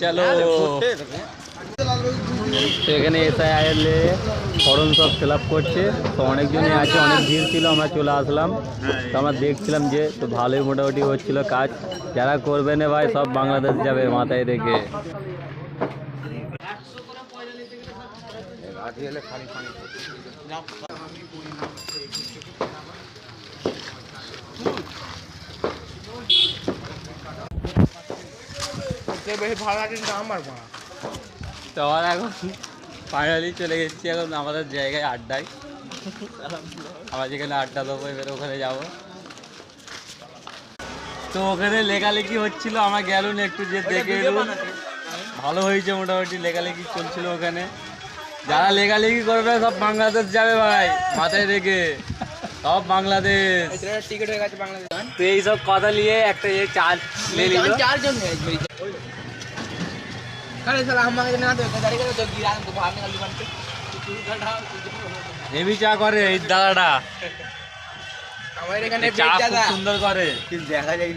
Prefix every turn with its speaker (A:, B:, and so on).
A: চলো এখানে SIR form সব ফিল আপ করছে, তো অনেকজনই আছে, অনেক ভিড় ছিল, আমরা চলে আসলাম। তো আমরা দেখছিলাম যে তো ভালোই মোটামুটি হচ্ছিল কাজ। যারা করবে না ভাই সব বাংলাদেশ যাবে মাথায় রেখে। তো আমরা এখন ফাইনালি চলে গেছি এখন আমাদের জায়গায় আড্ডায়। আমরা যেখানে আড্ডা দেবো এবার ওখানে যাবো। তো ওখানে লেখালেখি হচ্ছিল, আমরা গেল না একটু যে দেখে এলো। ভালো হয়েছে মোটামুটি, লেখালেখি চলছিল ওখানে। যারা লেখালেখি করবে সব বাংলাদেশ যাবে ভাই মাথায় রেখে, সব বাংলাদেশ।
B: টিকিট হয়ে গেছে বাংলাদেশ।
A: তো এইসব কথা নিয়ে একটা চার্জ নিয়ে নিল।
B: चारजन है अरे साला हम मांगे ना तो गाड़ी का तो गिरा तो बाहर निकल दुकान से
A: হেভি চা করে এই দাদাটা,
B: हमारे कने
A: চা
B: बेच
A: খুব
B: ज्यादा
A: সুন্দর করে।
B: देखा जाएगी